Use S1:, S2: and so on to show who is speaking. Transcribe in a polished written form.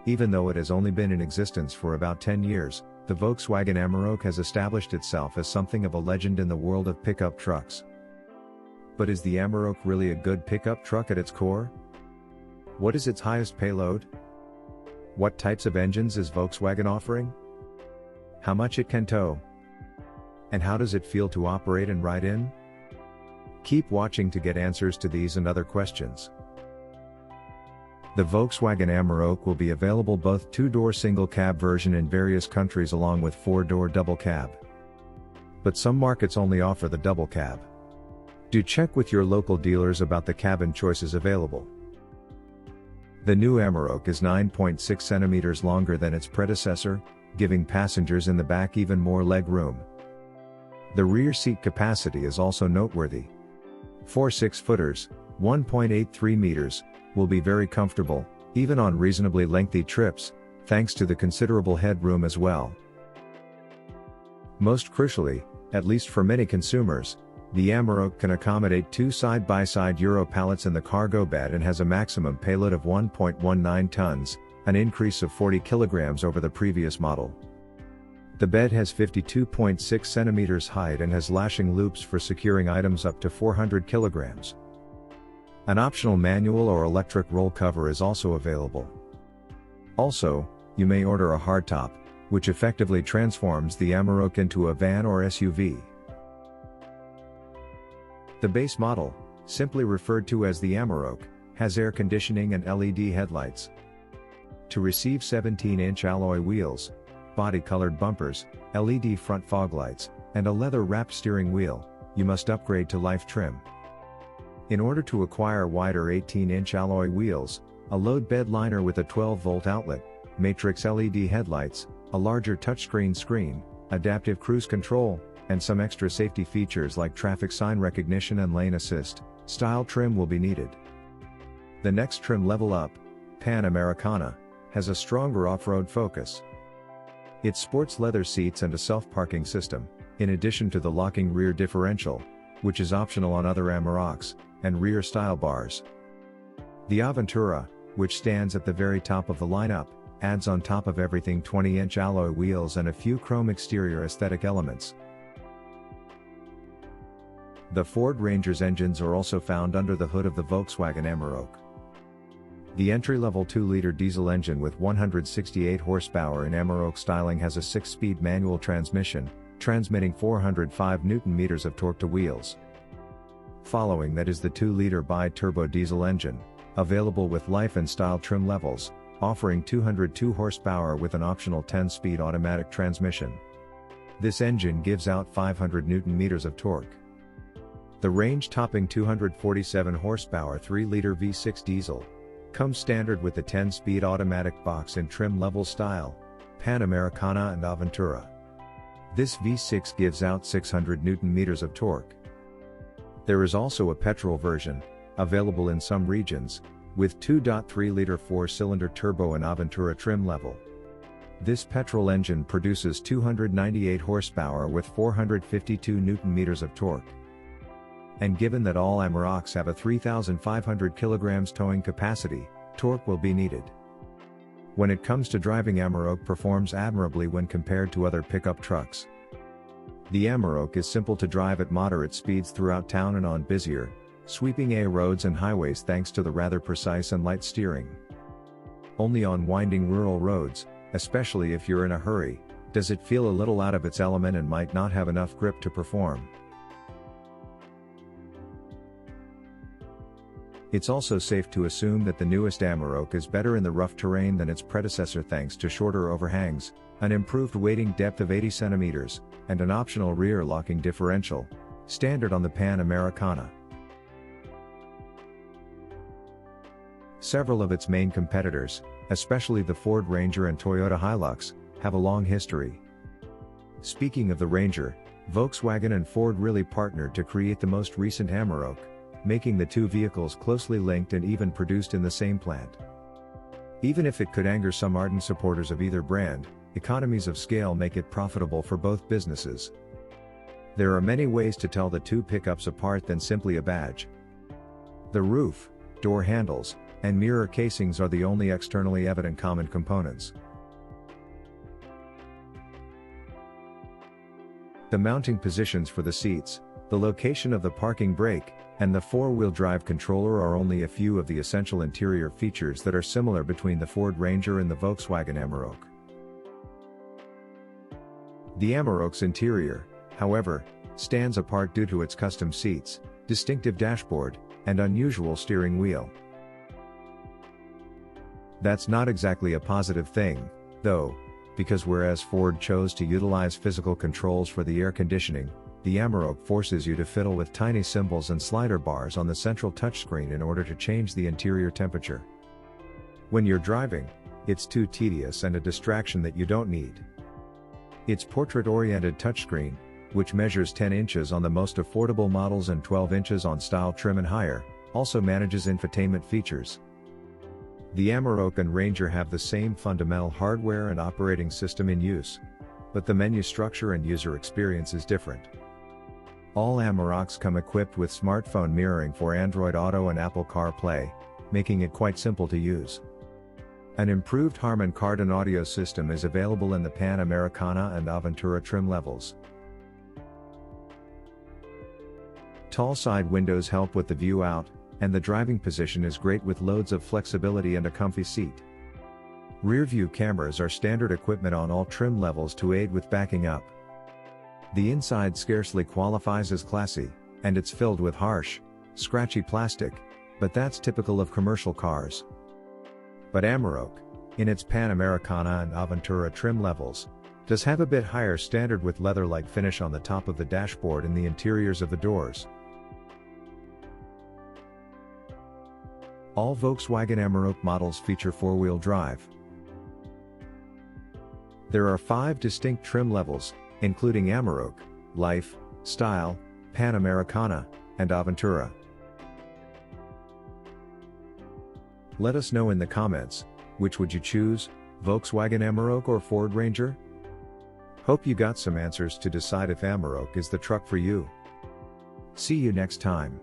S1: Even though it has only been in existence for about 10 years, the Volkswagen Amarok has established itself as something of a legend in the world of pickup trucks. But is the Amarok really a good pickup truck at its core? What is its highest payload? What types of engines is Volkswagen offering? How much it can tow? And how does it feel to operate and ride in? Keep watching to get answers to these and other questions. The Volkswagen Amarok will be available both 2-door single cab version in various countries along with 4-door double cab. But some markets only offer the double cab. Do check with your local dealers about the cabin choices available. The new Amarok is 9.6 centimeters longer than its predecessor, giving passengers in the back even more leg room. The rear seat capacity is also noteworthy. 4 6-footers, 1.83 meters, will be very comfortable, even on reasonably lengthy trips, thanks to the considerable headroom as well. Most crucially, at least for many consumers, the Amarok can accommodate 2 side-by-side Euro pallets in the cargo bed and has a maximum payload of 1.19 tons, an increase of 40 kilograms over the previous model. The bed has 52.6 centimeters height and has lashing loops for securing items up to 400 kilograms. An optional manual or electric roll cover is also available. Also, you may order a hardtop, which effectively transforms the Amarok into a van or SUV. The base model, simply referred to as the Amarok, has air conditioning and LED headlights. To receive 17-inch alloy wheels, body-colored bumpers, LED front fog lights, and a leather-wrapped steering wheel, you must upgrade to Life trim. In order to acquire wider 18-inch alloy wheels, a load bed liner with a 12-volt outlet, matrix LED headlights, a larger touchscreen screen, adaptive cruise control, and some extra safety features like traffic sign recognition and lane assist, style trim will be needed. The next trim level up, Panamericana, has a stronger off-road focus. It sports leather seats and a self-parking system, in addition to the locking rear differential, which is optional on other Amaroks, and rear style bars. The Aventura, which stands at the very top of the lineup, adds on top of everything 20-inch alloy wheels and a few chrome exterior aesthetic elements. The Ford Ranger's engines are also found under the hood of the Volkswagen Amarok. The entry-level 2-liter diesel engine with 168 horsepower in Amarok styling has a 6-speed manual transmission, transmitting 405 Nm of torque to wheels. Following that is the 2-liter bi-turbo diesel engine, available with Life and Style trim levels, offering 202 horsepower with an optional 10-speed automatic transmission. This engine gives out 500 Nm of torque. The range-topping 247 horsepower 3-liter V6 diesel comes standard with the 10-speed automatic box in trim level style, Panamericana and Aventura. This V6 gives out 600 Nm of torque. There is also a petrol version, available in some regions, with 2.3-liter 4-cylinder turbo and Aventura trim level. This petrol engine produces 298 horsepower with 452 Nm of torque. And given that all Amaroks have a 3,500 kilograms towing capacity, torque will be needed. When it comes to driving, Amarok performs admirably when compared to other pickup trucks. The Amarok is simple to drive at moderate speeds throughout town and on busier, sweeping A roads and highways thanks to the rather precise and light steering. Only on winding rural roads, especially if you're in a hurry, does it feel a little out of its element and might not have enough grip to perform. It's also safe to assume that the newest Amarok is better in the rough terrain than its predecessor thanks to shorter overhangs, an improved wading depth of 80 centimeters, and an optional rear locking differential, standard on the Panamericana. Several of its main competitors, especially the Ford Ranger and Toyota Hilux, have a long history. Speaking of the Ranger, Volkswagen and Ford really partnered to create the most recent Amarok, making the two vehicles closely linked and even produced in the same plant. Even if it could anger some ardent supporters of either brand, economies of scale make it profitable for both businesses. There are many ways to tell the two pickups apart than simply a badge. The roof, door handles, and mirror casings are the only externally evident common components. The mounting positions for the seats, the location of the parking brake, and the four-wheel drive controller are only a few of the essential interior features that are similar between the Ford Ranger and the Volkswagen Amarok. The Amarok's interior, however, stands apart due to its custom seats, distinctive dashboard, and unusual steering wheel. That's not exactly a positive thing, though, because whereas Ford chose to utilize physical controls for the air conditioning, the Amarok forces you to fiddle with tiny symbols and slider bars on the central touchscreen in order to change the interior temperature. When you're driving, it's too tedious and a distraction that you don't need. Its portrait-oriented touchscreen, which measures 10 inches on the most affordable models and 12 inches on style trim and higher, also manages infotainment features. The Amarok and Ranger have the same fundamental hardware and operating system in use, but the menu structure and user experience is different. All Amaroks come equipped with smartphone mirroring for Android Auto and Apple CarPlay, making it quite simple to use. An improved Harman Kardon audio system is available in the Panamericana and Aventura trim levels. Tall side windows help with the view out, and the driving position is great with loads of flexibility and a comfy seat. Rear view cameras are standard equipment on all trim levels to aid with backing up. The inside scarcely qualifies as classy, and it's filled with harsh, scratchy plastic, but that's typical of commercial cars. But Amarok, in its Panamericana and Aventura trim levels, does have a bit higher standard with leather-like finish on the top of the dashboard and the interiors of the doors. All Volkswagen Amarok models feature four-wheel drive. There are 5 distinct trim levels, including Amarok, Life, Style, Panamericana, and Aventura. Let us know in the comments, which would you choose, Volkswagen Amarok or Ford Ranger? Hope you got some answers to decide if Amarok is the truck for you. See you next time.